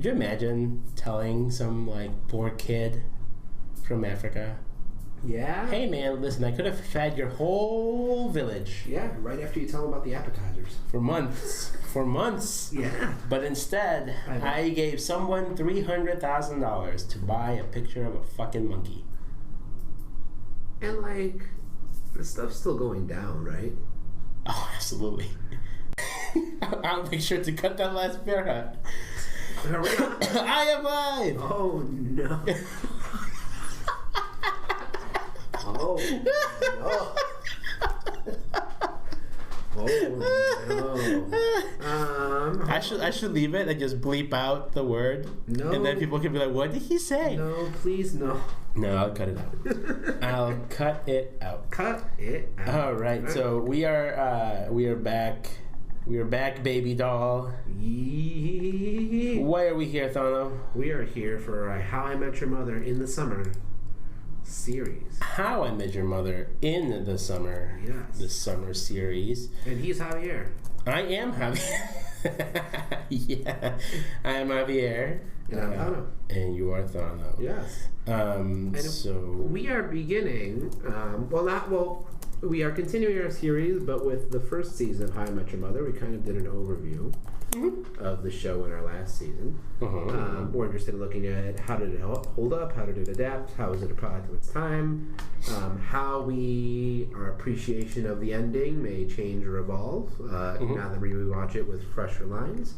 Could you imagine telling some like poor kid from Africa, Yeah. hey man, listen, I could have fed your whole village Yeah, right after you tell them about the appetizers. for months. Yeah. But instead, I gave someone $300,000 to buy a picture of a fucking monkey. And like, the stuff's still going down, right? Oh, absolutely. I'll make sure to cut that last pair out. I am live! Oh no. Oh no. Oh no. I should leave it and just bleep out the word. No. And then people can be like, what did he say? No, please no. No, I'll cut it out. I'll cut it out. Cut it out. All right, so we are back. We are back, baby doll. Why are we here, Thano? We are here for a How I Met Your Mother in the Summer series. How I Met Your Mother in the Summer. Yes. The summer series. And he's Javier. I am Javier. Yeah, I am Javier. And I'm Thano. And you are Thano. Yes. So we are beginning. We are continuing our series, but with the first season of How I Met Your Mother, we kind of did an overview of the show in our last season. We're interested in looking at how did it hold up, how did it adapt, how is it a product of its time, how our appreciation of the ending may change or evolve now that we rewatch it with fresher lines.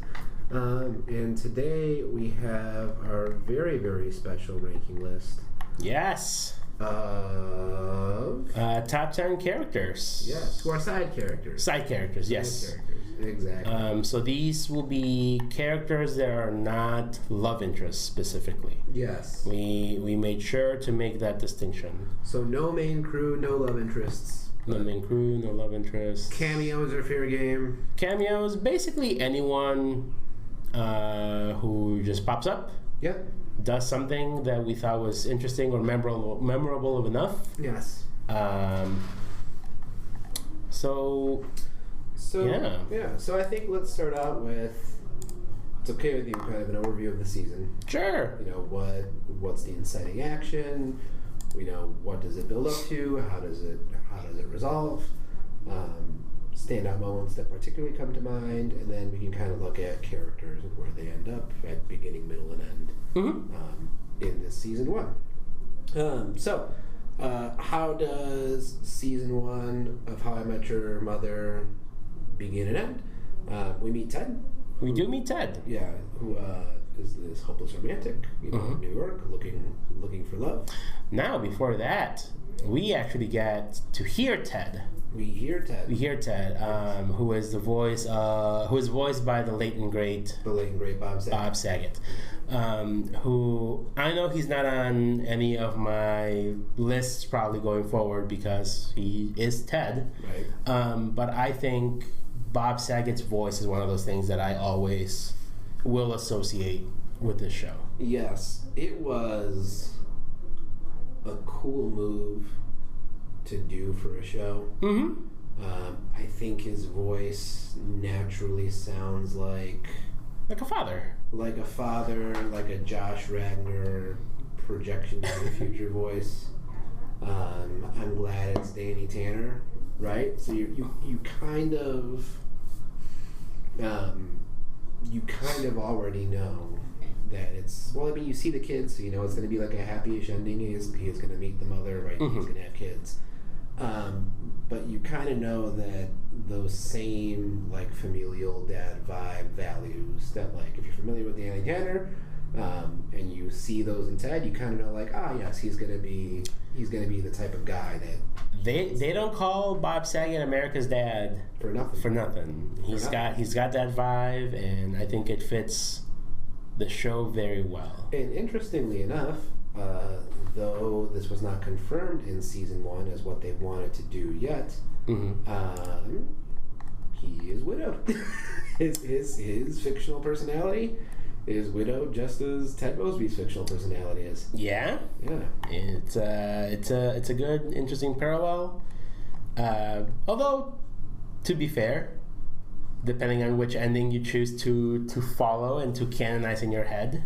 And today we have our very, very special ranking list. yes. Of Top 10 characters. yes, to our side characters. Side characters, yes. Side characters, exactly. So these will be characters that are not love interests specifically. Yes. We made sure to make that distinction. So no main crew, no love interests. No main crew, no love interest. Cameos are fair game. Cameos, basically anyone who just pops up, Yep. does something that we thought was interesting or memorable enough. Yes. So yeah. So I think let's start out with, it's okay with you, kind of an overview of the season. sure. You know, what's the inciting action? You know, what does it build up to? How does it resolve? Standout moments that particularly come to mind, and then we can kind of look at characters and where they end up at beginning, middle, and end in this season one. How does season one of How I Met Your Mother begin and end? We meet Ted. We do meet Ted. Yeah, who is this hopeless romantic, in New York, looking for love. Now, before that, we actually get to hear Ted. We hear Ted. Who is voiced by the late and great Bob Saget. Who I know he's not on any of my lists probably going forward because he is Ted. Right. But I think Bob Saget's voice is one of those things that I always will associate with this show. Yes, it was a cool move to do for a show. I think his voice naturally sounds like a father, like a Josh Radnor projection to the future voice. I'm glad it's Danny Tanner, right? So you kind of already know that it's, well, I mean, you see the kids, so you know it's going to be like a happy-ish ending. He is going to meet the mother, right? He's going to have kids. But you kind of know that those same, like, familial dad vibe values that, like, if you're familiar with Danny Tanner, and you see those in Ted, you kind of know, like, yes, he's going to be the type of guy that they don't call Bob Saget America's dad for nothing. He's got that vibe, and I think it fits the show very well. And interestingly enough, though this was not confirmed in season one as what they wanted to do yet, he is widowed. his fictional personality is widowed, just as Ted Mosby's fictional personality is. Yeah. It's a good, interesting parallel. Although, to be fair, depending on which ending you choose to follow and to canonize in your head.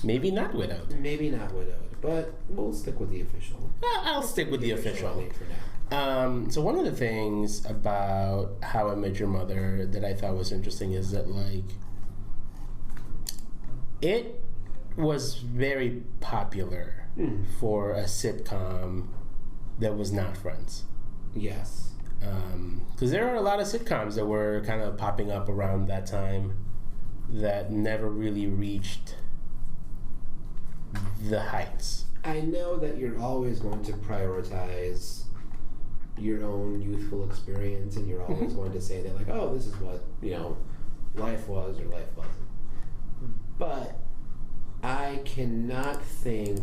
Maybe not widowed. Maybe not widowed, but we'll stick with the official. I'll stick with the official. For now. So one of the things about How I Met Your Mother that I thought was interesting is that, like, it was very popular for a sitcom that was not Friends. Yes. Because there are a lot of sitcoms that were kind of popping up around that time that never really reached the heights. I know that you're always going to prioritize your own youthful experience, and you're always going to say that, like, oh, this is what, life was or life wasn't. But I cannot think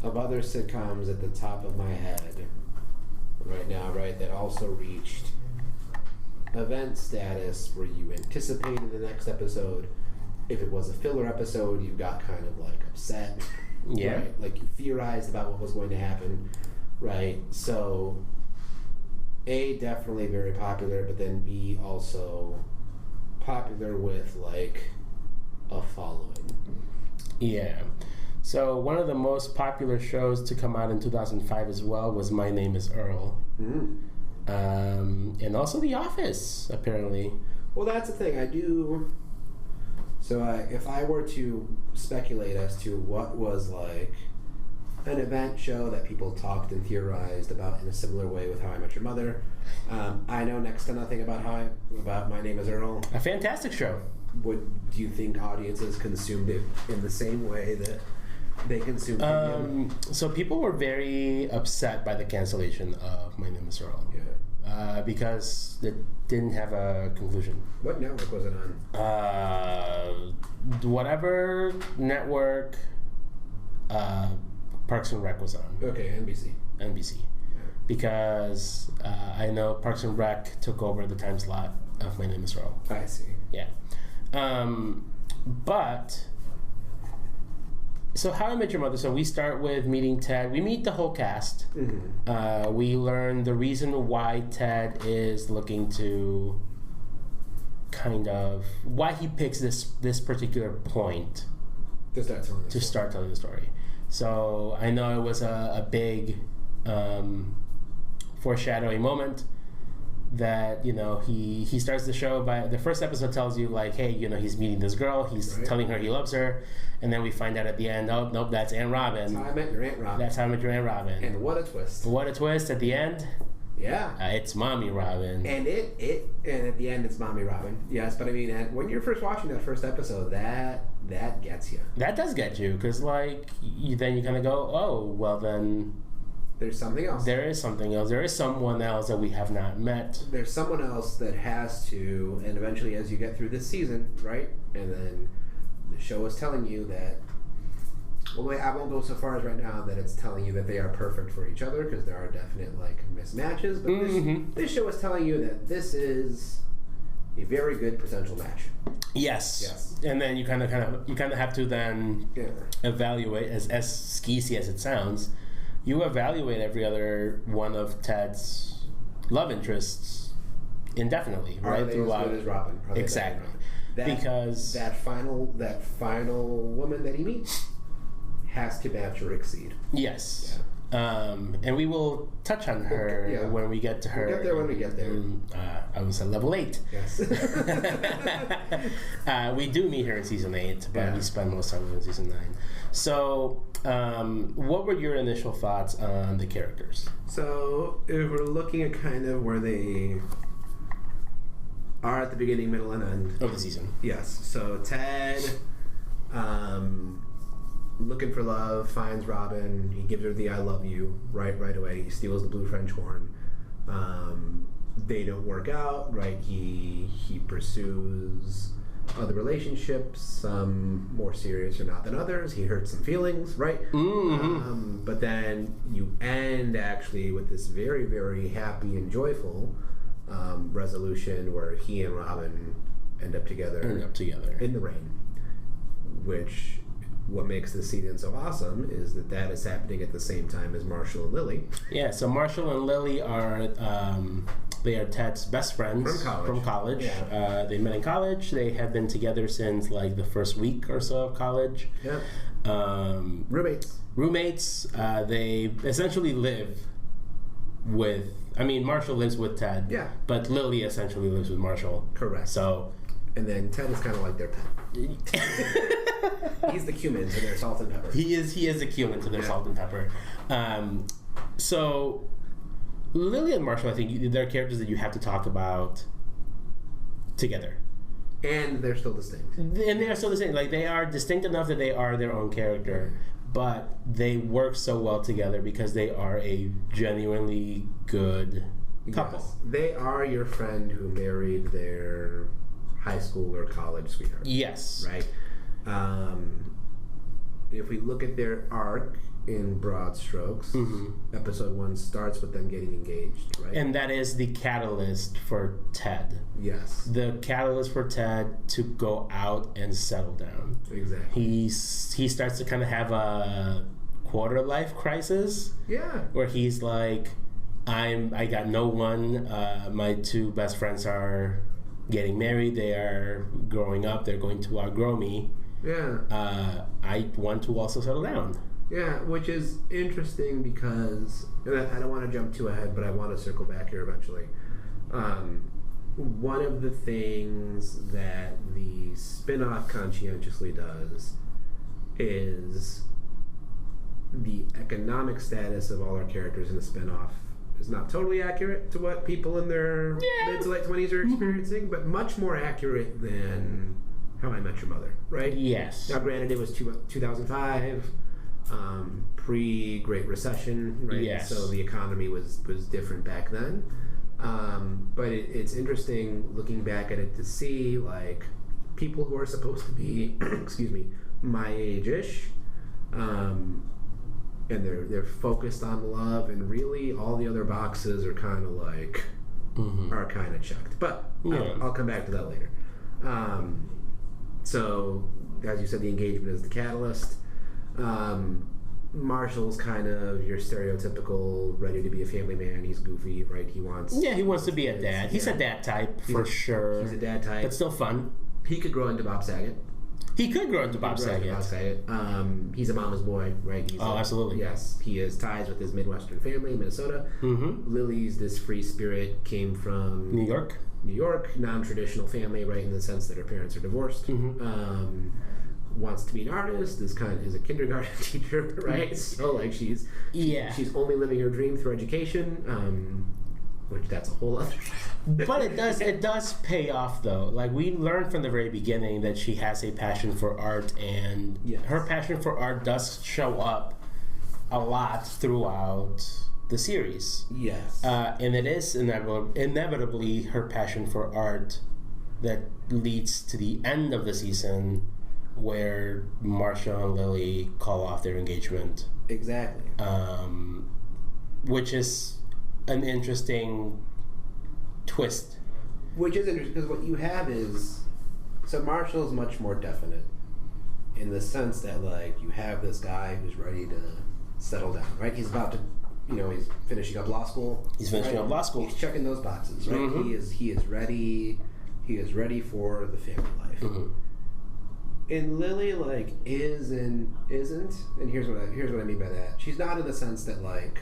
of other sitcoms at the top of my head right now, right, that also reached event status where you anticipated the next episode. If it was a filler episode, you got kind of like upset. Yeah. Right? Like you theorized about what was going to happen, right? So, A, definitely very popular, but then B, also popular with like a following. Yeah. So one of the most popular shows to come out in 2005 as well was My Name is Earl. And also The Office, apparently. Well, that's the thing. I do... So if I were to speculate as to what was like an event show that people talked and theorized about in a similar way with How I Met Your Mother, I know next to nothing about My Name is Earl. A fantastic show. Do you think audiences consumed it in the same way that they consumed it? So people were very upset by the cancellation of My Name is Earl. Yeah. Because it didn't have a conclusion. What network was it on? Whatever network Parks and Rec was on. Okay, NBC. NBC. Yeah. Because I know Parks and Rec took over the time slot of My Name is Earl. I see. Yeah. But... So How I Met Your Mother, so we start with meeting Ted. We meet the whole cast. We learn the reason why Ted is looking to why he picks this particular point to start telling the story. So I know it was a big foreshadowing moment that he starts the show by the first episode tells you like, hey, he's meeting this girl, he's telling her he loves her, and then we find out at the end, oh nope, that's Aunt Robin. That's How I Met Your Aunt Robin. That's How I Met Your Aunt Robin. And what a twist! What a twist at the end. Yeah. It's Mommy Robin. And and at the end it's Mommy Robin. Yes, but I mean, when you're first watching that first episode, that gets you. That does get you, because like then you kind of go, oh well, then. There's something else. There is something else. There is someone else that we have not met. There's someone else that has to, and eventually as you get through this season, right? And then the show is telling you that, well, I won't go so far as right now that it's telling you that they are perfect for each other, because there are definite, like, mismatches. But this show is telling you that this is a very good potential match. Yes. And then you kind of have to then evaluate, as skeezy as it sounds, you evaluate every other one of Ted's love interests indefinitely, right? Are they as good as Robin? Exactly. Because that final woman that he meets has to match or exceed. Yes. Yeah. And we will touch on her when we get to her. We'll get there when we get there. I was at level 8. Yes. We do meet her in season 8, but we spend most time in season 9. So, what were your initial thoughts on the characters? So, if we're looking at kind of where they are at the beginning, middle, and end of the season. Yes. So Ted, looking for love, finds Robin. He gives her the "I love you" right away. He steals the blue French horn. They don't work out. Right. He pursues other relationships, some more serious or not than others. He hurts some feelings, right? But then you end actually with this very, very happy and joyful resolution where he and Robin end up together in the rain. Which, what makes this season so awesome is that is happening at the same time as Marshall and Lily. Yeah, so Marshall and Lily are They are Ted's best friends from college. Yeah. They met in college. They have been together since like the first week or so of college. Yeah. Roommates. They essentially live with. I mean, Marshall lives with Ted. Yeah. But Lily essentially lives with Marshall. Correct. So. And then Ted is kind of like their pet. He's the cumin to their salt and pepper. He is the cumin to their salt and pepper. So Lily and Marshall, I think they're characters that you have to talk about together. And they're still distinct. And they are still distinct. Like, they are distinct enough that they are their own character, but they work so well together because they are a genuinely good couple. Yes. They are your friend who married their high school or college sweetheart. Yes. Right? If we look at their arc in broad strokes, episode 1 starts with them getting engaged, right? And that is the catalyst for Ted. Yes. The catalyst for Ted to go out and settle down. Exactly. He starts to kind of have a quarter life crisis. Yeah. Where he's like, I got no one. My 2 best friends are getting married. They are growing up. They're going to outgrow me. Yeah. I want to also settle down. Yeah, which is interesting because, and I don't want to jump too ahead, but I want to circle back here eventually. One of the things that the spin-off conscientiously does is the economic status of all our characters in the spin-off is not totally accurate to what people in their mid to late 20s are experiencing, but much more accurate than How I Met Your Mother, right? Yes. Now, granted, it was 2005, pre-Great Recession, right? Yes. So the economy was different back then. But it's interesting looking back at it to see, like, people who are supposed to be, excuse me, my age-ish, and they're focused on love, and really all the other boxes are kind of like, are kind of checked. But I'll come back to that later. So, as you said, the engagement is the catalyst. Marshall's kind of your stereotypical ready to be a family man. He's goofy, right? He wants to be a dad. He's a dad type for sure. He's a dad type, but still fun. He could grow into Bob Saget. He could grow into Bob Saget. He's a mama's boy, right? Absolutely. Yes, he has ties with his Midwestern family, Minnesota. Lily's this free spirit came from New York, non-traditional family, right? In the sense that her parents are divorced. Wants to be an artist. Is a kindergarten teacher, right? So like she's only living her dream through education. Which that's a whole other. But it does pay off though. Like, we learned from the very beginning that she has a passion for art, and her passion for art does show up a lot throughout the series. Yes. And it is inevitably her passion for art that leads to the end of the season, where Marshall and Lily call off their engagement. Exactly. Which is an interesting twist. Which is interesting because what you have is, so Marshall's much more definite in the sense that, like, you have this guy who's ready to settle down, right? He's about to, he's finishing up law school. He's finishing up law school. He's checking those boxes, right? He is ready. He is ready for the family life. And Lily, like, isn't, and here's what I mean by that. She's not in the sense that, like,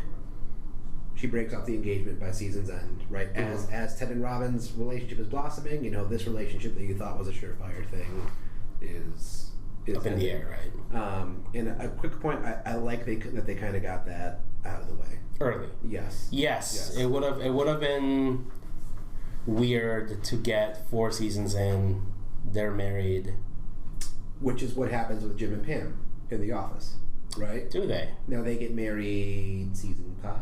she breaks off the engagement by season's end, right? As Ted and Robin's relationship is blossoming, this relationship that you thought was a surefire thing is up in the air, right? And a quick point, I like that they kind of got that out of the way early. Yes. It would have been weird to get 4 seasons in. They're married, which is what happens with Jim and Pam in The Office. Right? Do they? Now they get married season 5,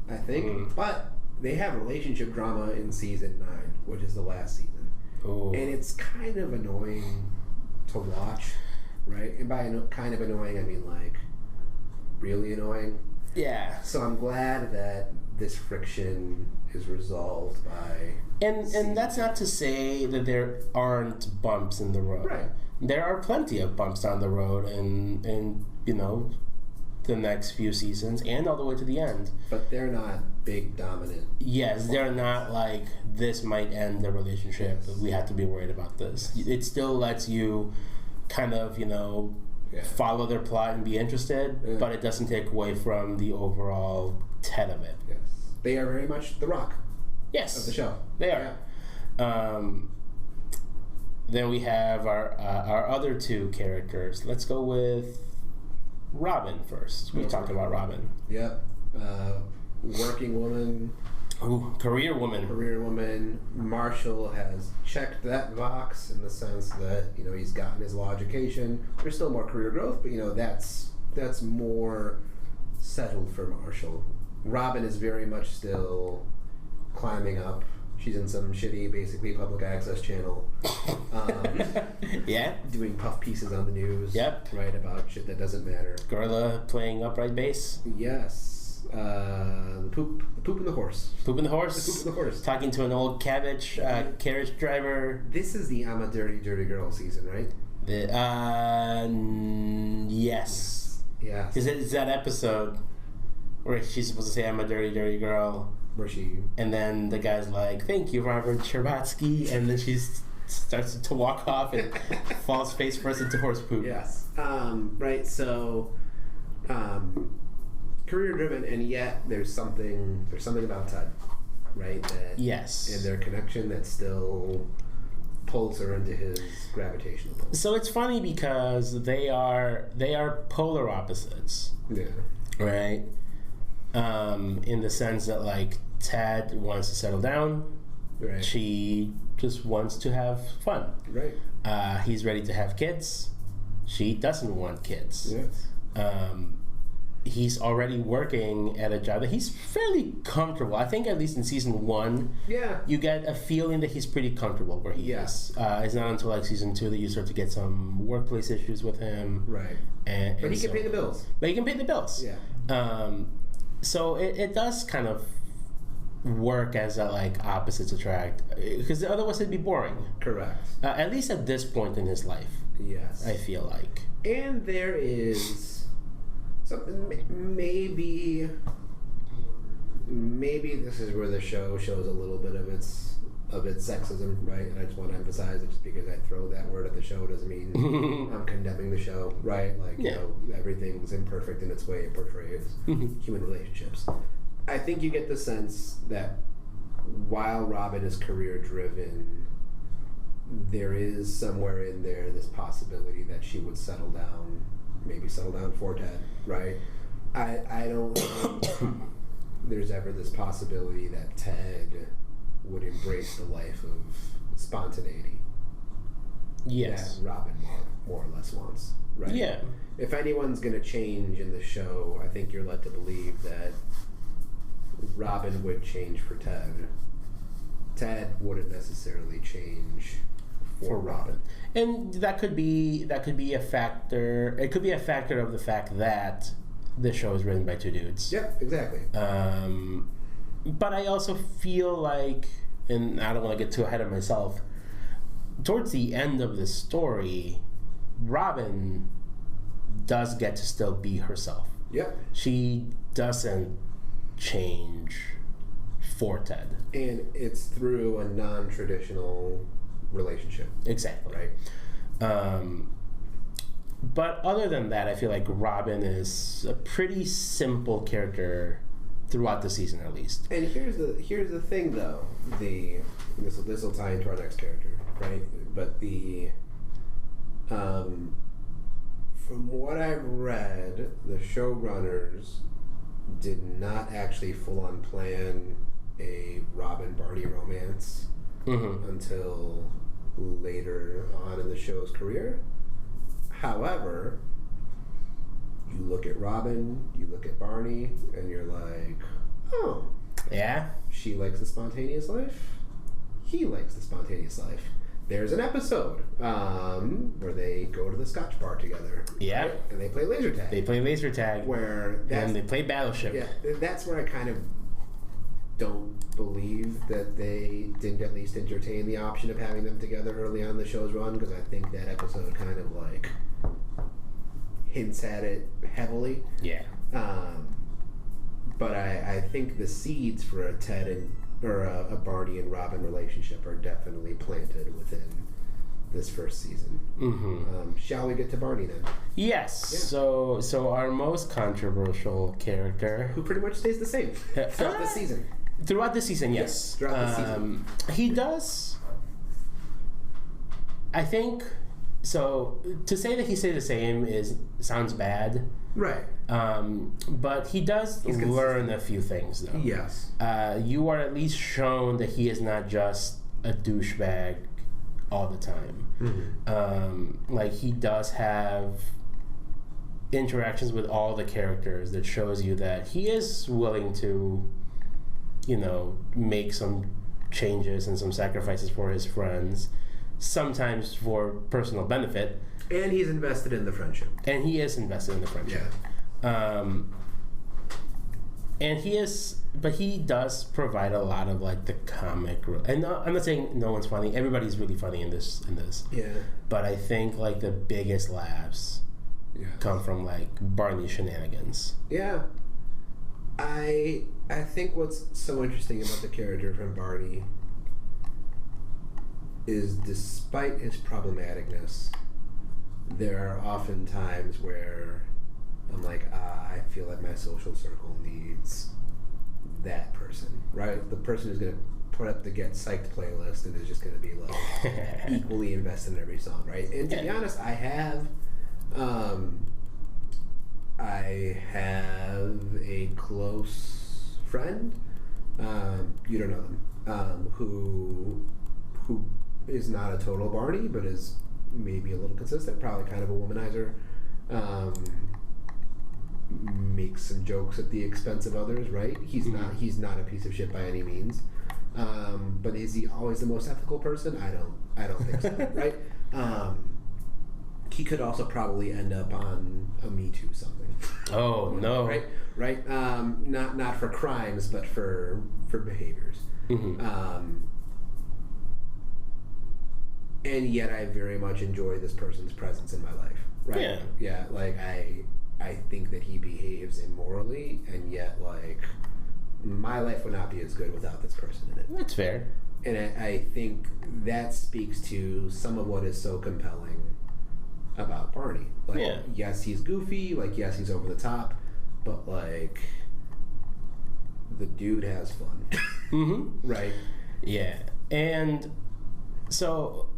I think. But they have relationship drama in season 9, which is the last season. Ooh. And it's kind of annoying to watch, right? And by kind of annoying, I mean, like, really annoying. Yeah. So I'm glad that this friction is resolved by... And that's not to say that there aren't bumps in the road. Right. There are plenty of bumps down the road, and the next few seasons and all the way to the end. But they're not big dominant. Yes, they're not like this might end the relationship. Yes. We have to be worried about this. It still lets you kind of, follow their plot and be interested, but it doesn't take away from the overall Ted of it. Yes. They are very much the rock. Yes. Of the show. They are. Yeah. Then we have our other two characters. Let's go with Robin first. We talked about Robin. Yep. Working woman. Ooh, career woman. Career woman. Marshall has checked that box in the sense that, he's gotten his law education. There's still more career growth, but, that's more settled for Marshall. Robin is very much still climbing up. She's in some shitty, basically, public access channel. Yeah. Doing puff pieces on the news. Yep. Right, about shit that doesn't matter. Gorilla playing upright bass. Yes. The poop and the horse. Poop and the horse. The poop and the horse. Talking to an old carriage driver. This is the I'm a Dirty, Dirty Girl season, right? Yes. Yes. Is that episode where she's supposed to say I'm a dirty, dirty girl? Where she... And then the guy's like, thank you, Robert Cherbatsky. And then she starts to walk off and falls face first into horse poop. Yes. Right, so... career-driven, and yet there's something about Ted, right? That, yes. And their connection that still pulls her into his gravitational pull. So it's funny because they are polar opposites. Yeah. Right? In the sense that, like, Ted wants to settle down. Right. She just wants to have fun. Right. He's ready to have kids. She doesn't want kids. Yes. He's already working at a job that he's fairly comfortable. I think at least in season 1, you get a feeling that he's pretty comfortable where he is. It's not until like season 2 that you start to get some workplace issues with him. Right. But he can pay the bills. But he can pay the bills. Yeah. So it does kind of work as a like opposites attract, because otherwise it'd be boring. Correct. At least at this point in his life. Yes. I feel like. And there is something, maybe this is where the show shows a little bit of its sexism, right? And I just want to emphasize it, just because I throw that word at the show doesn't mean I'm condemning the show, right? Like, everything's imperfect in its way it portrays human relationships. I think you get the sense that while Robin is career driven, there is somewhere in there this possibility that she would settle down for Ted, right? I don't think there's ever this possibility that Ted would embrace the life of spontaneity. Yes. That Robin more or less wants, right? Yeah. If anyone's going to change in the show, I think you're led to believe that Robin would change for Ted. Ted wouldn't necessarily change for Robin. And that could be a factor. It could be a factor of the fact that the show is written by two dudes. Yep, exactly. But I also feel like, and I don't want to get too ahead of myself, towards the end of the story, Robin does get to still be herself. Yep. She doesn't change for Ted. And it's through a non-traditional relationship. Exactly. Right. But other than that, I feel like Robin is a pretty simple character throughout the season, at least. And here's the thing, though. This will tie into our next character, right? But from what I've read, the showrunners did not actually full-on plan a Robin-Barney romance until later on in the show's career. However, you look at Robin, you look at Barney, and you're like, oh. Yeah? She likes the spontaneous life. He likes the spontaneous life. There's an episode where they go to the Scotch bar together. Yeah. Right? And they play laser tag. And they play Battleship. Yeah, that's where I kind of don't believe that they didn't at least entertain the option of having them together early on in the show's run, because I think that episode kind of like hints at it heavily. Yeah. But I think the seeds for a Ted or a Barney and Robin relationship are definitely planted within this first season. Mm-hmm. Shall we get to Barney then? Yes. Yeah. So our most controversial character, who pretty much stays the same throughout the season. Throughout the season, yes. Throughout the season, he does. I think so. To say that he stays the same sounds bad. Right. But he does learn a few things, though. Yes. You are at least shown that he is not just a douchebag all the time. Mm-hmm. Like, he does have interactions with all the characters that shows you that he is willing to, make some changes and some sacrifices for his friends, sometimes for personal benefit. And he's invested in the friendship. And he is invested in the friendship. Yeah. And but he does provide a lot of like the comic. And I'm not saying no one's funny. Everybody's really funny in this. Yeah. But I think like the biggest laughs come from like Barney shenanigans. Yeah. I think what's so interesting about the character from Barney is, despite his problematicness, there are often times where I'm like, I feel like my social circle needs that person, right? The person who's going to put up the Get Psyched playlist and is just going to be like equally invested in every song, right? And to be honest, I have a close friend, you don't know them, who is not a total Barney, but is maybe a little consistent, probably kind of a womanizer, makes some jokes at the expense of others, right? He's not a piece of shit by any means. But is he always the most ethical person? I don't think so, right? He could also probably end up on a Me Too something. Oh no! Right. Not for crimes, but for behaviors. Mm-hmm. And yet, I very much enjoy this person's presence in my life. Right? Yeah. Like I think that he behaves immorally, and yet, like, my life would not be as good without this person in it. That's fair. And I think that speaks to some of what is so compelling about Barney. Like, yes, he's goofy. Like, yes, he's over the top. But, like, the dude has fun. Mm-hmm. Right? Yeah. And so,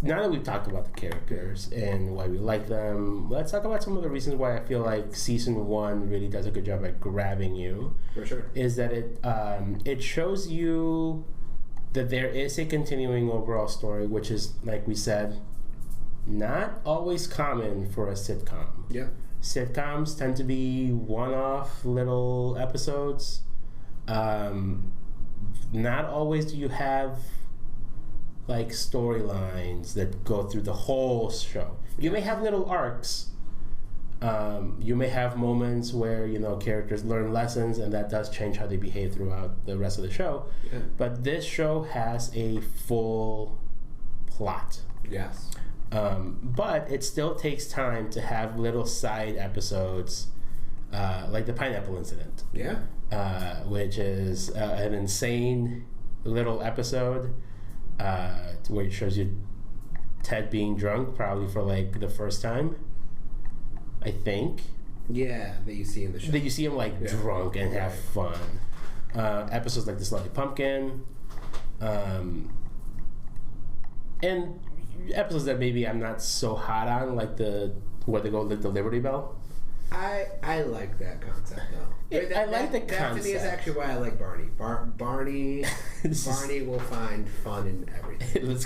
now that we've talked about the characters and why we like them, let's talk about some of the reasons why I feel like season 1 really does a good job at grabbing you. For sure. Is that it shows you that there is a continuing overall story, which is, like we said, not always common for a sitcom. Yeah. Sitcoms tend to be one-off little episodes. Not always do you have like storylines that go through the whole show. You may have little arcs. You may have moments where characters learn lessons, and that does change how they behave throughout the rest of the show. Yeah. But this show has a full plot. Yes. But it still takes time to have little side episodes, like the pineapple incident. Yeah. Which is an insane little episode where it shows you Ted being drunk, probably for like the first time, I think. Yeah, that you see in the show. That you see him like drunk and have fun. Episodes like The Slutty Pumpkin. And episodes that maybe I'm not so hot on, like where they go like the Liberty Bell. I like that concept though. I like the concept. That to me is actually why I like Barney. Barney will find fun in everything.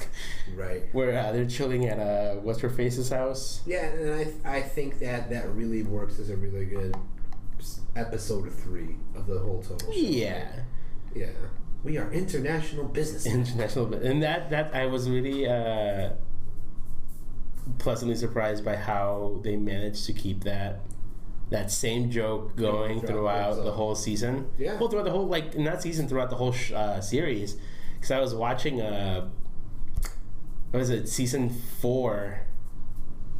Right. Where they're chilling at what's her face's house. Yeah, and I think that really works as a really good episode 3 of the whole total show. Yeah. Yeah. We are international businessmen. And that I was really pleasantly surprised by how they managed to keep that same joke going throughout the whole season. Yeah. Well, throughout the whole, like, not season, throughout the whole series. Because I was watching, what was it, season 4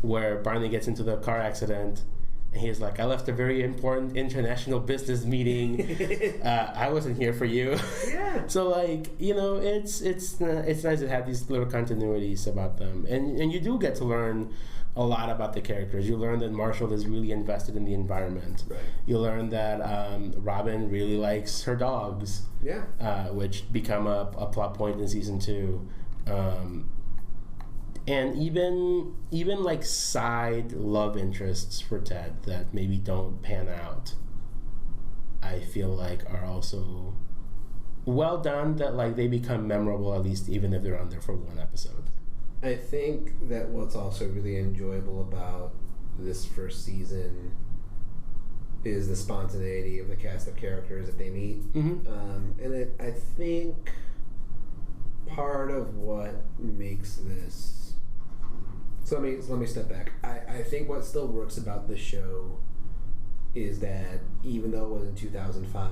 where Barney gets into the car accident. And he's like, I left a very important international business meeting. I wasn't here for you. Yeah. So like, it's nice to have these little continuities about them, and you do get to learn a lot about the characters. You learn that Marshall is really invested in the environment. Right. You learn that Robin really likes her dogs. Yeah. Which become a plot point in season 2. And even like side love interests for Ted that maybe don't pan out, I feel like are also well done, that like they become memorable, at least even if they're on there for one episode. I think that what's also really enjoyable about this first season is the spontaneity of the cast of characters that they meet. And I think part of what makes this... So let me step back. I think what still works about this show is that even though it was in 2005,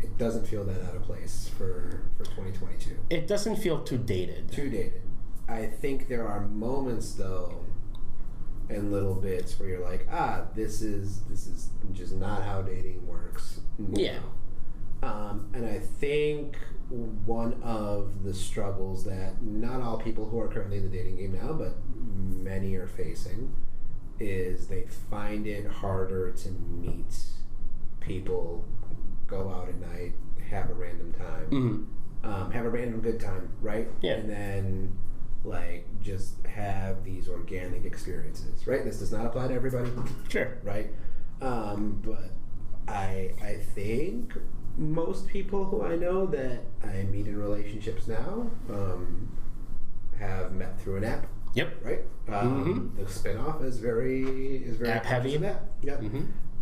it doesn't feel that out of place for 2022. It doesn't feel too dated. I think there are moments though, and little bits where you're like, this is just not how dating works. Yeah. And I think one of the struggles that not all people who are currently in the dating game now, but many are facing, is they find it harder to meet people, go out at night, have a random time, have a random good time, right? Yeah. And then like just have these organic experiences, right? This does not apply to everybody. Sure. Right? But I think most people who I know that I meet in relationships now have met through an app. Yep. Right? The spinoff is very app heavy. That. Yep.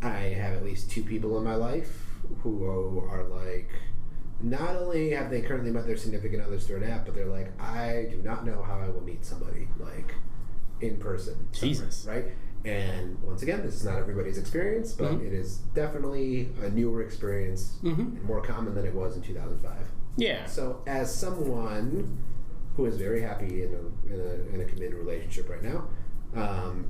I have at least 2 people in my life who are like, not only have they currently met their significant others through an app, but they're like, I do not know how I will meet somebody like in person. Jesus. Right? And once again, this is not everybody's experience, but it is definitely a newer experience and more common than it was in 2005. Yeah. So as someone who is very happy in a committed relationship right now,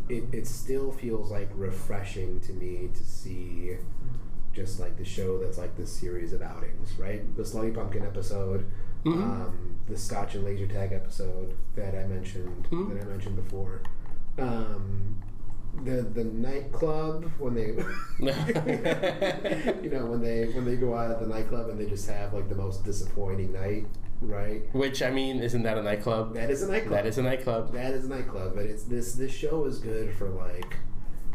it still feels like refreshing to me to see just like the show that's like this series of outings, right? The Slutty Pumpkin episode, the Scotch and Laser Tag episode that I mentioned before. The nightclub when they when they go out at the nightclub and they just have like the most disappointing night, right? Which, I mean, isn't that a nightclub? That is a nightclub. But it's this show is good for like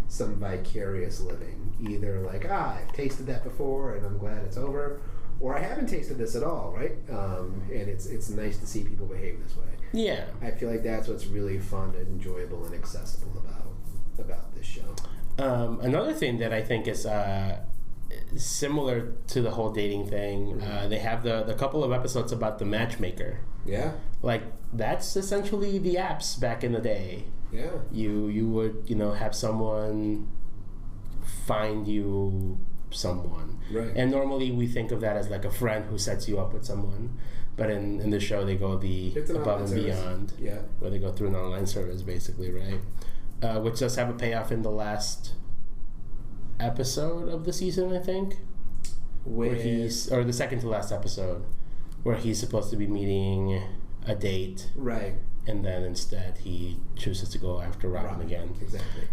some vicarious living. Either like, I've tasted that before and I'm glad it's over, or I haven't tasted this at all, right? And it's nice to see people behave this way. Yeah. I feel like that's what's really fun and enjoyable and accessible about this show. Another thing that I think is similar to the whole dating thing, they have the couple of episodes about the matchmaker. Yeah. Like, that's essentially the apps back in the day. Yeah. You would, have someone find you someone. Right. And normally we think of that as like a friend who sets you up with someone. But in the show, they go the above and beyond. Yeah. Where they go through an online service, basically, right? Which does have a payoff in the last episode of the season, I think. Where the second to last episode, where he's supposed to be meeting a date. Right. And then instead he chooses to go after Robin again. Exactly.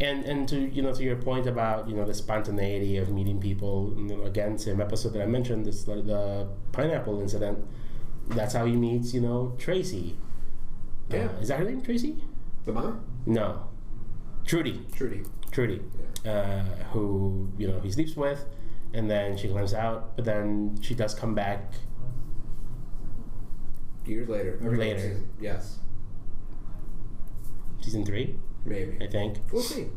And to to your point about the spontaneity of meeting people, again, same episode that I mentioned, the pineapple incident. That's how he meets Tracy. Yeah. Is that her name, Tracy? The mom? No. Trudy. Yeah. Who he sleeps with, and then she learns out, but then she does come back years later. Season. Yes. Season 3? Maybe. I think. We'll see.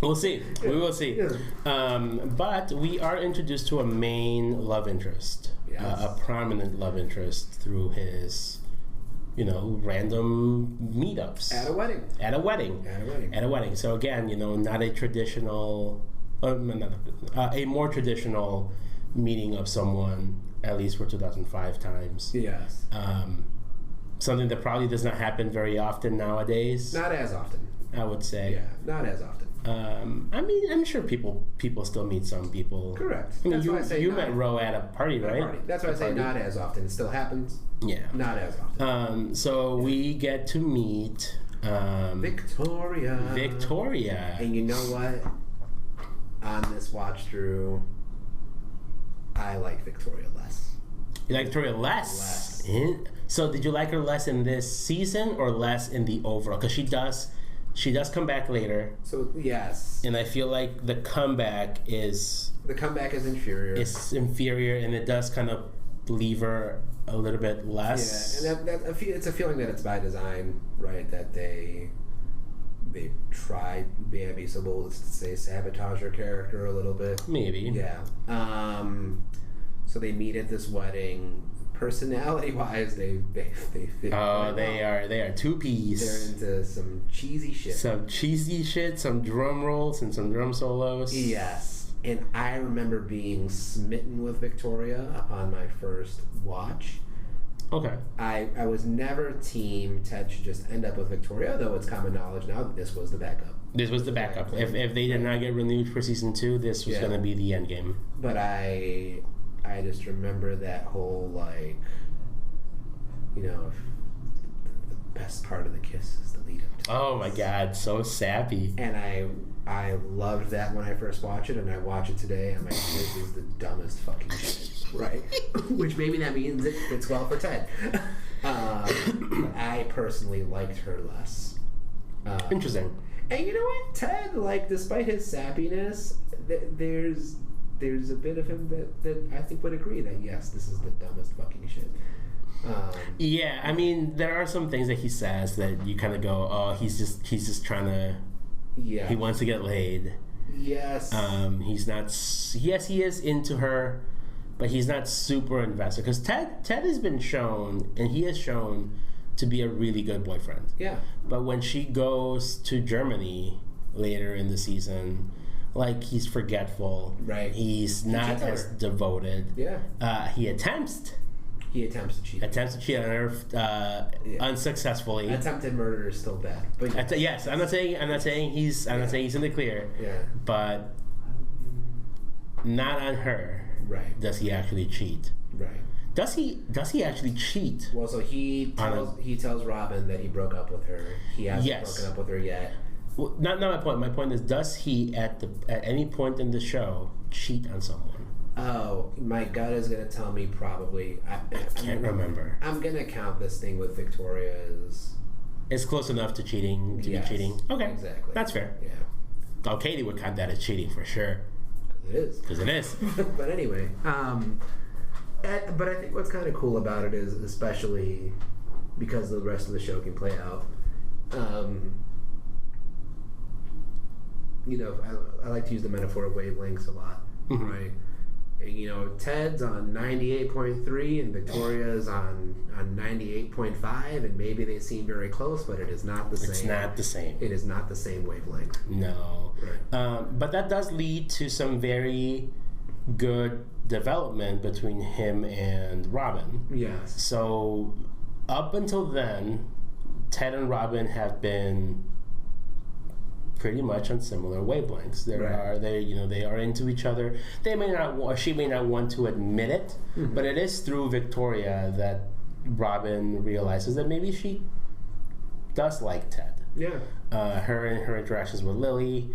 We'll see. Yeah. We will see. Yeah. But we are introduced to a main love interest. Yes. A prominent love interest through his, random meetups. At a wedding. So again, not a traditional, a more traditional meeting of someone, at least for 2005 times. Yes. something that probably does not happen very often nowadays. Not as often, I would say. Yeah, not as often. I mean, I'm sure people still meet some people. Correct. I mean, That's why I say you met Ro at a party, right? Party. That's why I say not as often. It still happens. Yeah. Not as often. So we get to meet Victoria. Victoria. And you know what? On this watch through, I like Victoria less. You like Victoria less? So did you like her less in this season or less in the overall? Because she does come back later. So yes. And I feel like the comeback is inferior. It's inferior, and it does kind of leave her a little bit less. Yeah, and it's a feeling that it's by design, right? That they tried, may I be so bold as to say, sabotage her character a little bit. Maybe. Yeah. So they meet at this wedding. Personality-wise, they fit. Oh, they are two-piece. They're into some cheesy shit. Some drum rolls and some drum solos. Yes. And I remember being smitten with Victoria upon my first watch. Okay. I was never team Ted should just end up with Victoria, though it's common knowledge now that this was the backup. This was the backup. If they did not get renewed for season 2, this was going to be the end game. But I just remember that whole, like, you know, the best part of the kiss is the lead up to Oh my god, so sappy. And I loved that when I first watched it, and I watch it today, and I'm like, this is the dumbest fucking shit, right? Which maybe that means it fits well for Ted. But I personally liked her less. Interesting. And you know what? Ted, like, despite his sappiness, there's a bit of him that I think would agree that, yes, this is the dumbest fucking shit. Yeah, I mean, there are some things that he says that you kind of go, oh, he's just trying to... Yeah. He wants to get laid. Yes. He's not... Yes, he is into her, but he's not super invested. Because Ted has been shown, and he has shown, to be a really good boyfriend. Yeah. But when she goes to Germany later in the season... Like, he's forgetful. Right. He's not as devoted. Yeah. He attempts to cheat. Attempts to cheat on her unsuccessfully. Attempted murder is still bad. But yes, I'm not saying he's in the clear. Yeah. But not on her. Right. Does he actually cheat? Right. Does he actually cheat? Well, so he tells Robin that he broke up with her. He hasn't broken up with her yet. Well, not my point. My point is, does he at any point in the show cheat on someone? Oh, my gut is gonna tell me probably. I can't remember. I'm gonna count this thing with Victoria as. It's close enough to cheating be cheating. Okay, exactly. That's fair. Yeah. Oh, Katie would count that as cheating for sure. Because it is. But anyway, but I think what's kind of cool about it is, especially because the rest of the show can play out. You know, I like to use the metaphor of wavelengths a lot, right? And, you know, Ted's on 98.3 and Victoria's on 98.5, and maybe they seem very close, but it is not the same. It's not the same. It is not the same wavelength. No. Right. But that does lead to some very good development between him and Robin. Yes. So up until then, Ted and Robin have been pretty much on similar wavelengths. They are into each other. They may not, she may not want to admit it, but it is through Victoria that Robin realizes that maybe she does like Ted. Yeah. Her interactions with Lily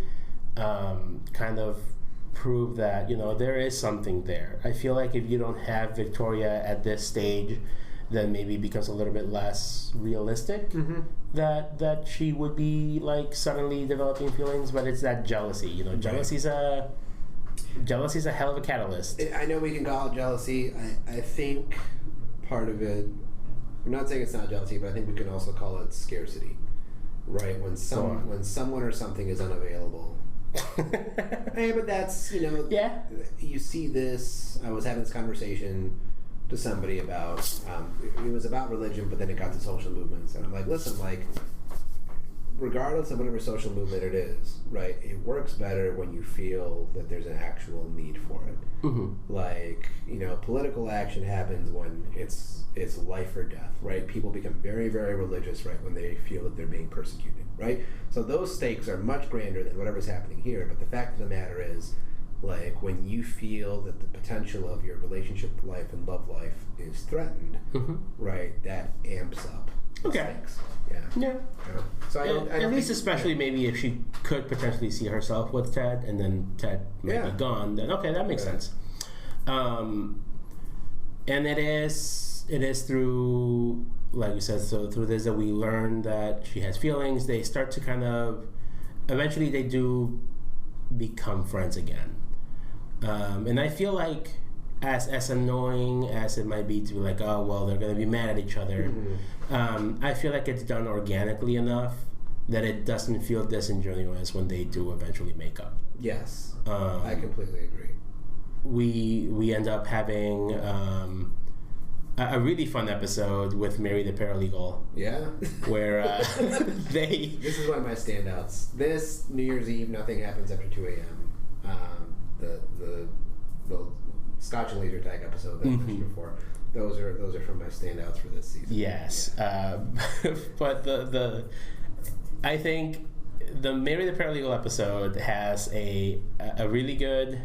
kind of prove that, you know, there is something there. I feel like if you don't have Victoria at this stage, then maybe it becomes a little bit less realistic that she would be like suddenly developing feelings. But it's that jealousy, you know. Jealousy's a hell of a catalyst. I know we can call it jealousy. I think part of it, I'm not saying it's not jealousy, but I think we can also call it scarcity, right? When someone or something is unavailable. Hey, but that's, you know, you see this. I was having this conversation to somebody about it was about religion, but then it got to social movements, and I'm like, listen, like, regardless of whatever social movement it is, right, it works better when you feel that there's an actual need for it. Like, you know, political action happens when it's life or death, right? People become very, very religious, right, when they feel that they're being persecuted, right? So those stakes are much grander than whatever's happening here, but the fact of the matter is, like, when you feel that the potential of your relationship life and love life is threatened, right, that amps up the stakes. Yeah. So I don't at least, especially maybe if she could potentially see herself with Ted, and then Ted might be gone, then okay, that makes sense. And it is through, like you said, so through this that we learn that she has feelings. They start to kind of, eventually they do become friends again. And I feel like, as annoying as it might be to be like, oh, well, they're going to be mad at each other, I feel like it's done organically enough that it doesn't feel disingenuous when they do eventually make up. Yes, I completely agree. We end up having a really fun episode with Mary the Paralegal. Yeah. Where they... This is one of my standouts. This New Year's Eve, nothing happens after 2 a.m. The Scotch and Laser Tag episode that I mentioned before. Those are from my standouts for this season. Yes. But I think the Mary the Paralegal episode has a really good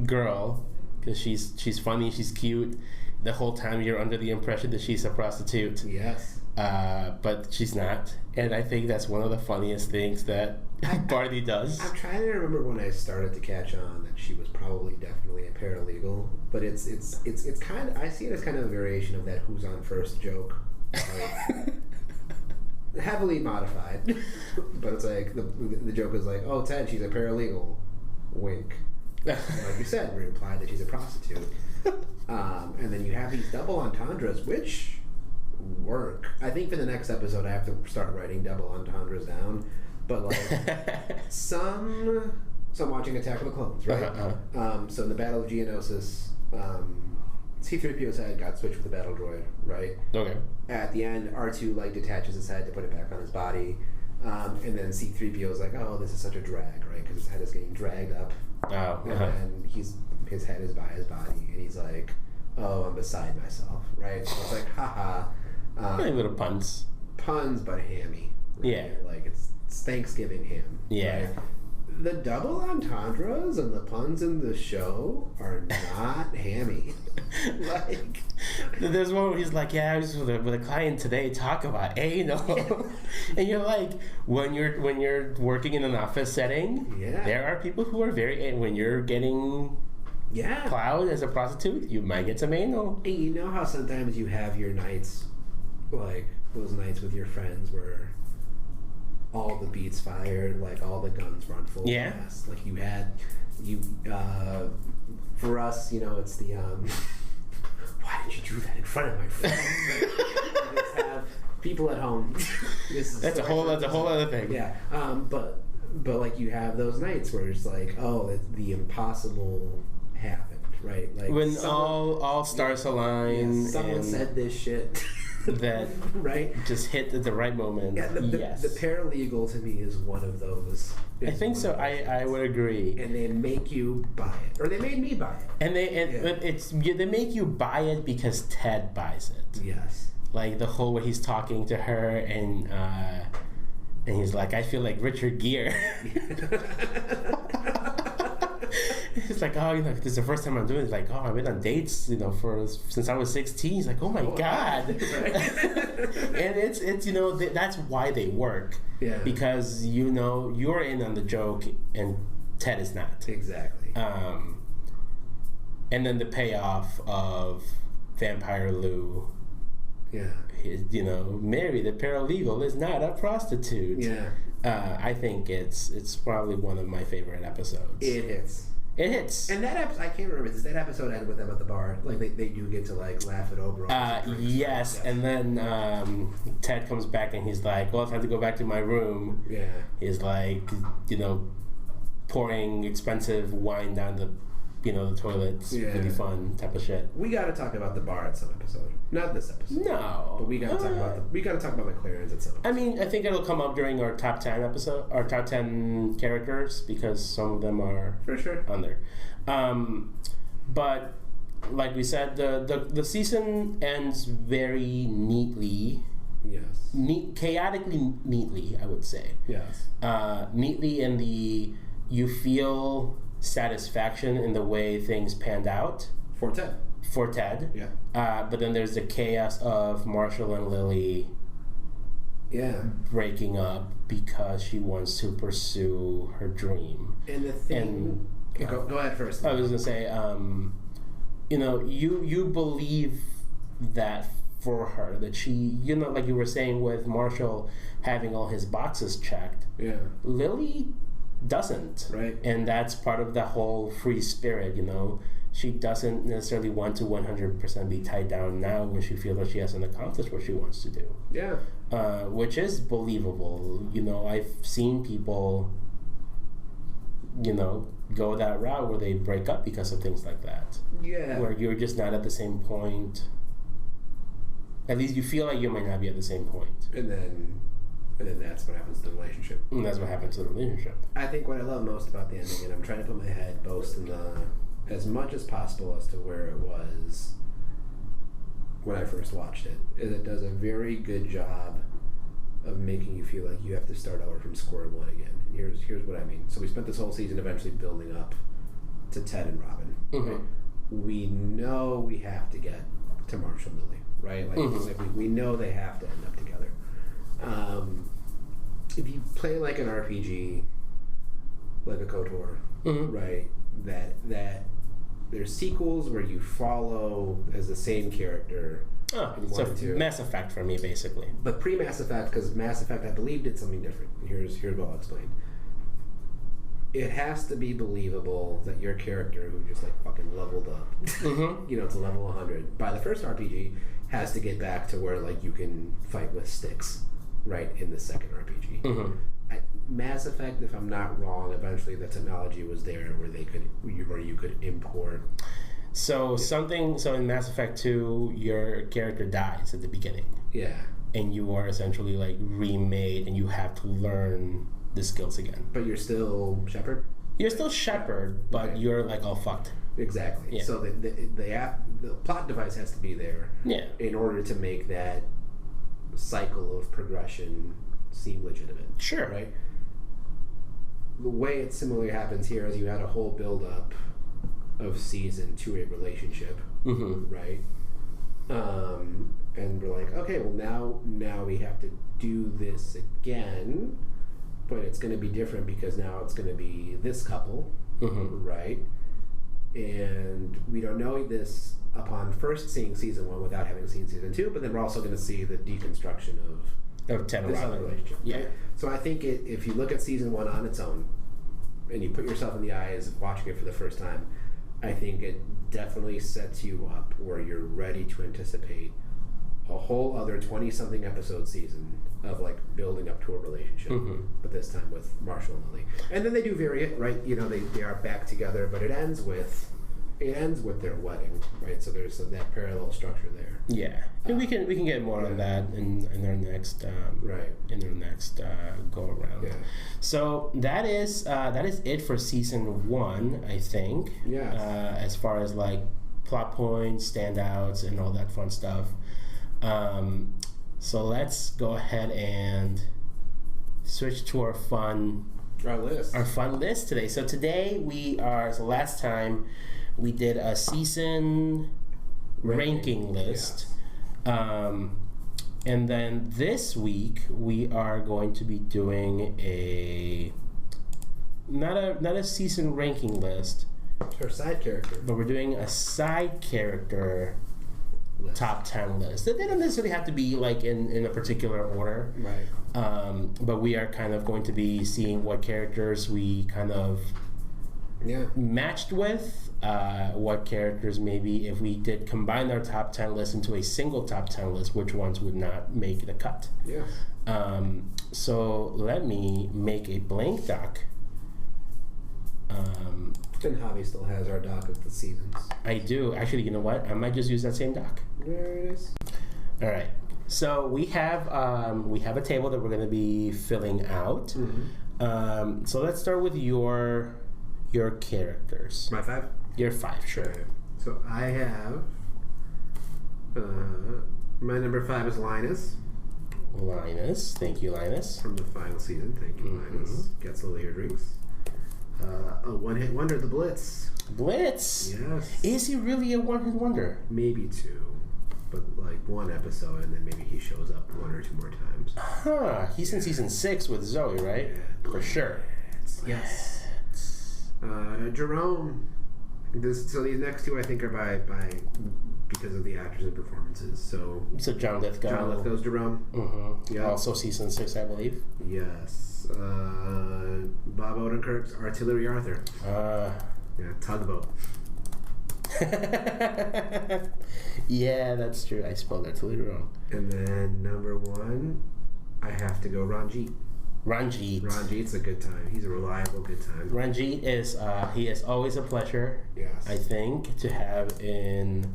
girl, because she's funny, she's cute. The whole time you're under the impression that she's a prostitute. Yes. But she's not. And I think that's one of the funniest things that Barney does. I'm trying to remember when I started to catch on that she was probably definitely a paralegal. But it's kind of, I see it as kind of a variation of that "who's on first" joke. Like, heavily modified. But it's like, the joke is like, oh, Ted, she's a paralegal. Wink. Like you said, we implied that she's a prostitute. And then you have these double entendres, which work. I think for the next episode I have to start writing double entendres down. But like some watching Attack of the Clones, right? So in the Battle of Geonosis, C-3PO's head got switched with the battle droid, right? Okay. At the end, R2 like detaches his head to put it back on his body, and then C-3PO's like, oh, this is such a drag, right? Because his head is getting dragged up. And his head is by his body, and he's like, oh, I'm beside myself, right? So it's like, haha. Little puns, but hammy. Right? Yeah. Like it's Thanksgiving ham. Yeah. Right? The double entendres and the puns in the show are not hammy. Like, there's one where he's like, yeah, I was with a client today, talk about anal. And you're like, when you're working in an office setting, there are people who are very, when you're getting plowed as a prostitute, you might get some anal. And you know how sometimes you have your nights, like those nights with your friends where all the beats fired, like all the guns run full blast. Like for us, you know, it's the why did you do that in front of my friends? You just have people at home. That's a whole other thing. Yeah. But like you have those nights where it's like, oh, the impossible happened, right? Like when all stars align. Someone said this shit. That right, just hit at the right moment. Yeah, the paralegal to me is one of those. I think so. I would agree. And they make you buy it, or they made me buy it. And they make you buy it because Ted buys it. Yes. Like the whole way he's talking to her, and he's like, I feel like Richard Gere. It's like, oh, you know, this is the first time I'm doing it. It's like, oh, I've been on dates, you know, since I was 16. He's like, oh my God. Right. And it's you know, that's why they work. Yeah. Because, you know, you're in on the joke and Ted is not. Exactly. And then the payoff of Vampire Lou. Yeah. You know, Mary the paralegal is not a prostitute. Yeah. I think it's probably one of my favorite episodes. It hits. And that episode, I can't remember. Does that episode end with them at the bar? Like they do get to like laugh it over. Yes. And then Ted comes back and he's like, "Well, it's time to go back to my room." Yeah. He's like, you know, pouring expensive wine down the the toilet's really fun type of shit. We got to talk about the bar at some episode. Not this episode. No. But we got to talk about the clearance at some episode. I mean, I think it'll come up during our top 10 episode, our top 10 characters, because some of them are for sure on there. But like we said, the season ends very neatly. Yes. Chaotically neatly, I would say. Yes. Neatly in the you feel satisfaction in the way things panned out. For Ted. Yeah. But then there's the chaos of Marshall and Lily. Yeah. Breaking up because she wants to pursue her dream. And the thing. Go ahead first. I was gonna say, you believe that for her, that she, like you were saying with Marshall having all his boxes checked. Yeah. Lily doesn't. Right. And that's part of the whole free spirit, She doesn't necessarily want to 100% be tied down now when she feels like she hasn't accomplished what she wants to do. Yeah. Which is believable. I've seen people, go that route where they break up because of things like that. Yeah. Where you're just not at the same point. At least you feel like you might not be at the same point. And then that's what happens to the relationship. And that's what happens to the relationship. I think what I love most about the ending, and I'm trying to put my head both in as much as possible as to where it was when I first watched it, is it does a very good job of making you feel like you have to start over from square one again. And here's what I mean. So we spent this whole season eventually building up to Ted and Robin. Mm-hmm. Right? We know we have to get to Marshall and Lily, right? Like we know they have to end up together. If you play like an RPG, like a KOTOR, right? That there's sequels where you follow as the same character. So Mass Effect for me, basically. But pre-Mass Effect, because Mass Effect, I believe, did something different. Here's what I'll explain. It has to be believable that your character, who just fucking leveled up, to level 100 by the first RPG, has to get back to where you can fight with sticks, right, in the second RPG. Mass Effect, if I'm not wrong, eventually the technology was there where you could import. So in Mass Effect 2, your character dies at the beginning. Yeah. And you are essentially remade, and you have to learn the skills again. But you're still Shepard? You're still Shepard, but okay. You're all fucked. Exactly. Yeah. So the plot device has to be there in order to make that cycle of progression seem legitimate. Sure. Right? The way it similarly happens here is you had a whole build-up of season to a relationship, right? And we're like, okay, well now we have to do this again, but it's going to be different because now it's going to be this couple, right? And we don't know this upon first seeing season 1 without having seen season 2, but then we're also going to see the deconstruction of Ted and this Robin. other relationship. Yeah. Right? So I think if you look at season 1 on its own, and you put yourself in the eyes of watching it for the first time, I think it definitely sets you up where you're ready to anticipate a whole other 20-something episode season of building up to a relationship, but this time with Marshall and Lily. And then they do vary it, right? They are back together, but it ends with their wedding, right? So there's that parallel structure there. Yeah, and we can get more on that in our next go around. Yeah. So that is it for season 1, I think. Yeah. As far as plot points, standouts, and all that fun stuff. So let's go ahead and switch to our fun list today. So today last time we did a season ranking list. Yes. And then this week we are going to be doing not a season ranking list. Or side character. But we're doing a side character top 10 list. They don't necessarily have to be in a particular order. Right. But we are kind of going to be seeing what characters we kind of matched with, what characters maybe if we did combine our top 10 list into a single top 10 list, which ones would not make the cut. Yeah. So let me make a blank doc And Javi still has our doc of the seasons. I do. Actually, you know what? I might just use that same doc. There it is. All right. So we have a table that we're going to be filling out. Mm-hmm. So let's start with your characters. My 5? Your 5, sure. Okay. So I have my number 5 is Linus. Linus, thank you, Linus. From the final season, thank you, Linus. Gets all your drinks. A one-hit wonder, the Blitz. Blitz? Yes. Is he really a one-hit wonder? Maybe 2. But like 1 episode, and then maybe he shows up 1 or 2 more times. Huh. He's in season 6 with Zoe, right? Yeah. For sure. Yes. Jerome. So these next 2 I think are by because of the actors and performances. So John Lithgow. John Lithgow's Jerome. Mm-hmm. Yeah. Also season 6, I believe. Yes. Bob Odenkirk's Artillery Arthur. Yeah, Tugboat. Yeah, that's true. I spelled Artillery wrong. And then number 1, I have to go Ranjit. Ranjit's a good time. He's a reliable good time. Ranjit is he is always a pleasure. Yes. I think to have in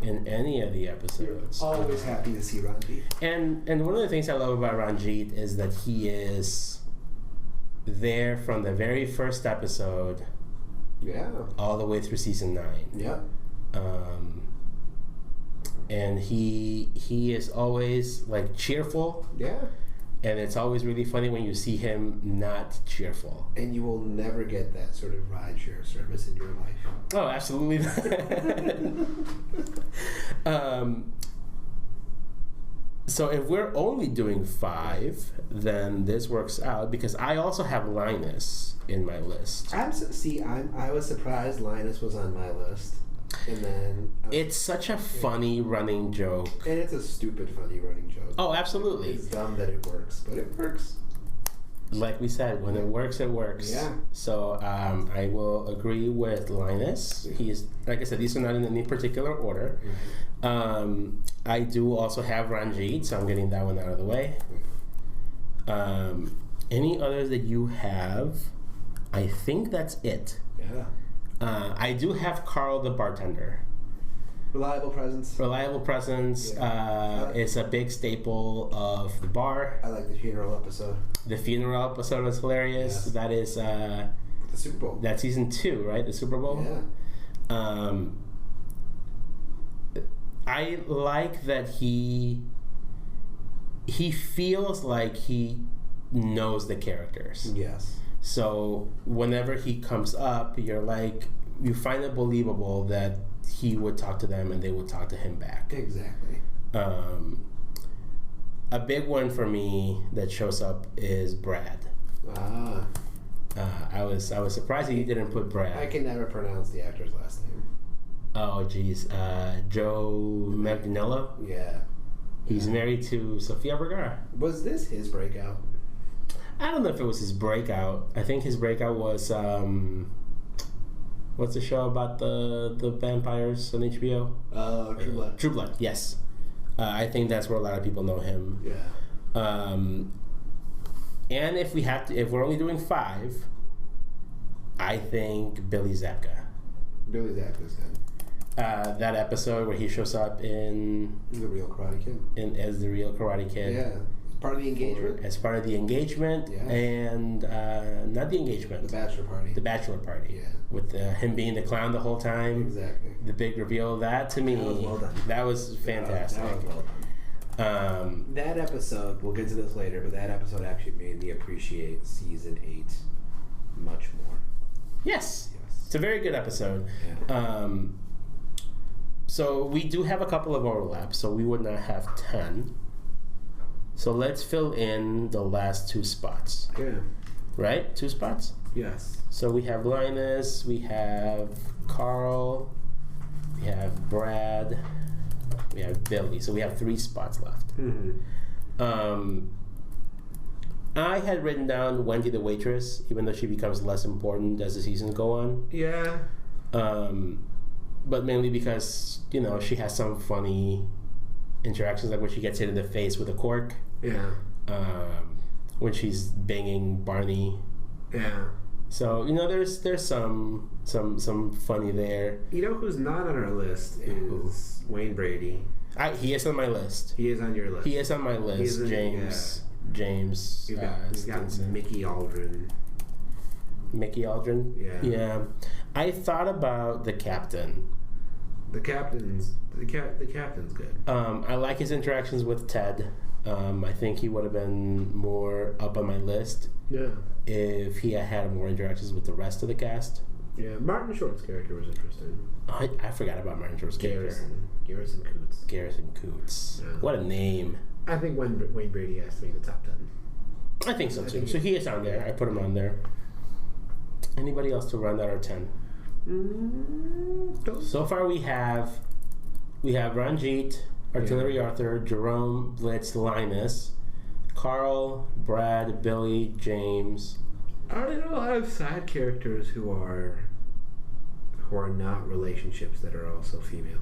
any of the episodes. You're always happy to see Ranjit. And one of the things I love about Ranjit is that he is there from the very first episode. Yeah. All the way through season 9. Yeah. And he is always like cheerful. Yeah. And it's always really funny when you see him not cheerful. And you will never get that sort of rideshare service in your life. Oh, absolutely not. So if we're only doing 5, then this works out because I also have Linus in my list. I was surprised Linus was on my list. And then it's such a funny running joke. And it's a stupid funny running joke. Oh, absolutely. It's dumb that it works, but it works. Like we said, when it works, it works. Yeah. So I will agree with Linus. He's, like I said, these are not in any particular order. Mm-hmm. I do also have Ranjit, so I'm getting that one out of the way. Any others that you have? I think that's it. Yeah. I do have Carl the bartender. Reliable presence. Yeah. Is a big staple of the bar. I like the funeral episode. The funeral episode was hilarious. Yes. That is the Super Bowl. That's season 2, right? The Super Bowl. Yeah. I like that he feels like he knows the characters. Yes. So whenever he comes up, you find it believable that he would talk to them and they would talk to him back. Exactly. A big one for me that shows up is Brad. I was surprised he didn't put Brad. I can never pronounce the actor's last name. Oh, geez. Joe Manganiello? Yeah. He's married to Sofia Vergara. Was this his breakout? I don't know if it was his breakout. I think his breakout was what's the show about the vampires on HBO? True Blood. True Blood, yes. I think that's where a lot of people know him. Yeah. And if we're only doing 5, I think Billy Zabka. Billy Zabka's good. That episode where he shows up in The Real Karate Kid. As the Real Karate Kid. Yeah. Part of the engagement. As part of the engagement, yeah. And not the engagement. The bachelor party. The bachelor party. Yeah. With him being the clown the whole time. Exactly. The big reveal. That to me, that was well done. That was fantastic. That was well done. That episode, we'll get to this later, but that episode actually made me appreciate season 8 much more. Yes. It's a very good episode. Yeah. So we do have a couple of overlaps, so we would not have 10. So let's fill in the last 2 spots. Yeah. Right? 2 spots? Yes. So we have Linus, we have Carl, we have Brad, we have Billy. So we have 3 spots left. Mm-hmm. I had written down Wendy the waitress, even though she becomes less important as the seasons go on. Yeah. But mainly because, she has some funny interactions, like when she gets hit in the face with a cork. Yeah. When she's banging Barney. Yeah. So there's some funny there. You know who's not on our list is Wayne Brady. He is on my list. He is on your list. He is on my list. James. He's got Mickey Aldrin. Mickey Aldrin. Yeah. Yeah. I thought about the captain. The captain's good. I like his interactions with Ted. I think he would have been more up on my list. Yeah. If he had more interactions with the rest of the cast. Yeah. Martin Short's character was interesting. I forgot about Martin Short's character. Garrison Coots. Garrison Coots. Yeah. What a name. I think Wayne Brady has to make the top 10. I think so too. So he is on there. I put him on there. Anybody else to round out our 10? So far we have Ranjit, Artillery Arthur, Jerome, Blitz, Linus, Carl, Brad, Billy, James. Are there a lot of side characters who are not relationships that are also female?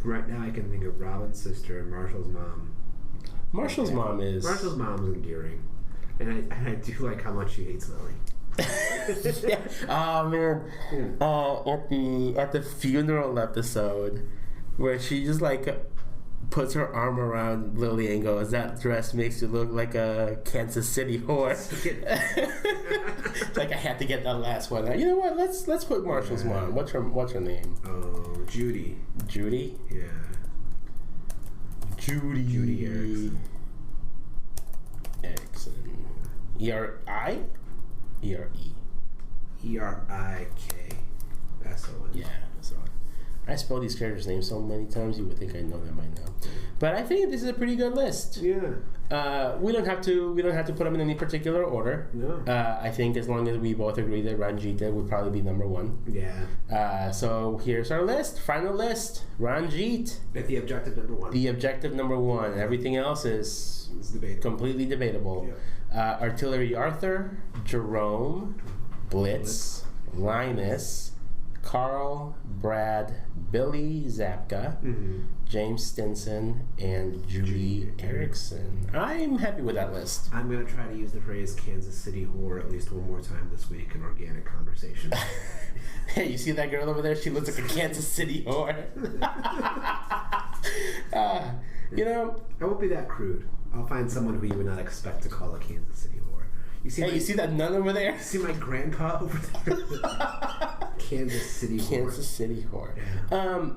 Right now I can think of Robin's sister and Marshall's mom. Marshall's mom is endearing. And I do like how much she hates Lily. Yeah. Oh man. At the funeral episode where she just like puts her arm around Lily and goes, "That dress makes you look like a Kansas City whore." It's like I had to get that last one. You know what? Let's put Marshall's mom. What's her name? Oh, Judy. Judy? Yeah. Judy Erickson. E-R-I? E-R-E. E-R-I-K-S-O-N. Yeah, so I spell these characters' names so many times you would think I know them by now. But I think this is a pretty good list. Yeah. We don't have to put them in any particular order. No. I think as long as we both agree that Ranjit would probably be number one. Yeah. So here's our list. Final list. Ranjit. At the objective number one. The objective number one. Everything else is completely debatable. Yeah. Artillery Arthur, Jerome, Blitz, Linus, Carl, Brad, Billy Zabka, James Stinson, and Judy Erickson. I'm happy with that list. I'm going to try to use the phrase Kansas City whore at least one more time this week in organic conversation. Hey, you see that girl over there? She looks like a Kansas City whore. I won't be that crude. I'll find someone who you would not expect to call a Kansas City whore. You see that nun over there? You see my grandpa over there? Kansas City whore. Kansas City whore. Yeah.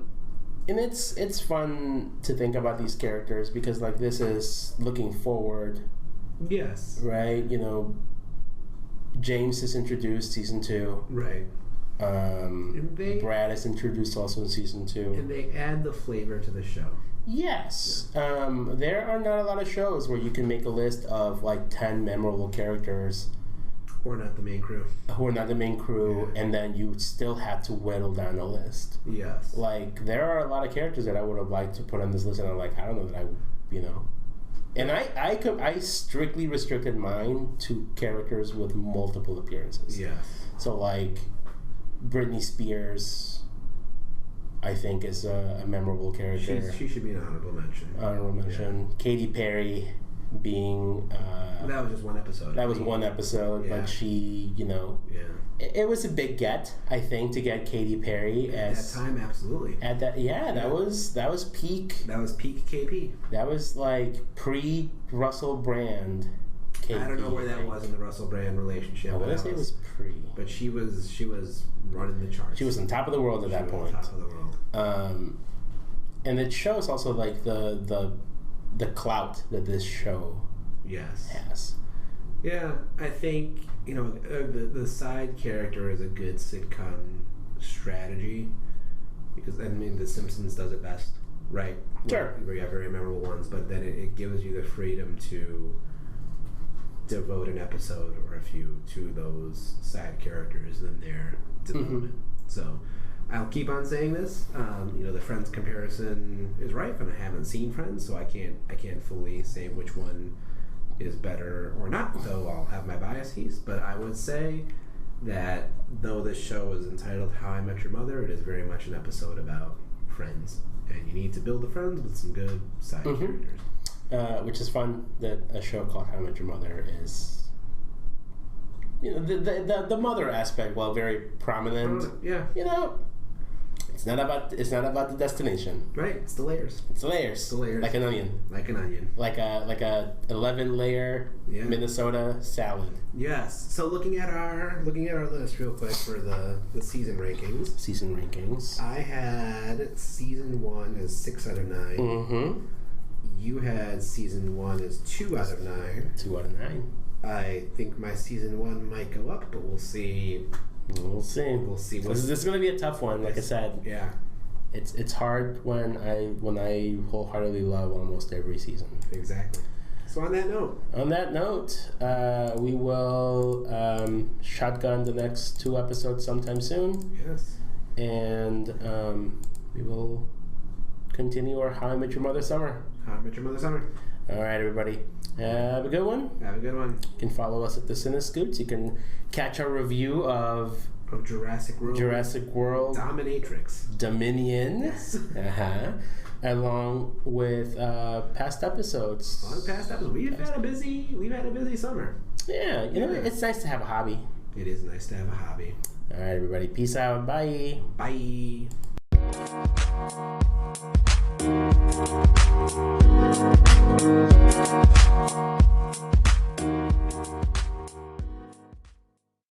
And it's fun to think about these characters because like this is looking forward. Yes. Right? James is introduced season 2. Right. Brad is introduced also in season 2. And they add the flavor to the show. Yes. There are not a lot of shows where you can make a list of like 10 memorable characters. Who are not the main crew. Yeah. And then you still have to whittle down the list. Yes. Like, there are a lot of characters that I would have liked to put on this list, and I'm like, I don't know that And I strictly restricted mine to characters with multiple appearances. Yes. So, like, Britney Spears, I think, is a memorable character. She should be an honorable mention. Yeah. Katy Perry being... that was just one episode. That was one episode, but she, Yeah. It was a big get, I think, to get Katy Perry at that time, absolutely. That was peak. That was peak KP. That was like pre Russell Brand. KP, I don't know where that was in the Russell Brand relationship. I want to say it was pre. But she was running the charts. She was on top of the world at that point. Top of the world. And it shows also like the clout that this show has. Yeah, I think the side character is a good sitcom strategy because The Simpsons does it best, right? Sure. Where you have very memorable ones, but then it gives you the freedom to devote an episode or a few to those side characters and their development. So I'll keep on saying this. The Friends comparison is rife, and I haven't seen Friends, so I can't fully say which one is better or not, though I'll have my biases. But I would say that though this show is entitled How I Met Your Mother, it is very much an episode about friends, and you need to build the friends with some good side characters. Which is fun that a show called How I Met Your Mother is the mother aspect, while very prominent, it's not about the destination. Right. It's the layers. It's the layers. Like an onion. Like an onion. Like a 11-layer Minnesota salad. Yes. So looking at our list real quick for the season rankings. Season rankings. I had season 1 as 6 out of 9. Mm-hmm. You had season 1 as 2 out of 9. 2 out of 9. I think my season 1 might go up, but we'll see. We'll see. This is going to be a tough one, like I said. Yeah. It's hard when I wholeheartedly love almost every season. Exactly. So on that note, we will shotgun the next 2 episodes sometime soon. Yes. And we will continue our How I Met Your Mother summer. How I Met Your Mother summer. All right, everybody. Have a good one. You can follow us at the Cine-Scoots. You can catch our review of Jurassic World Dominatrix. Dominion. Yes. Along with past episodes. We've had a busy summer. Yeah, it's nice to have a hobby. It is nice to have a hobby. All right, everybody. Peace out. Bye. Bye.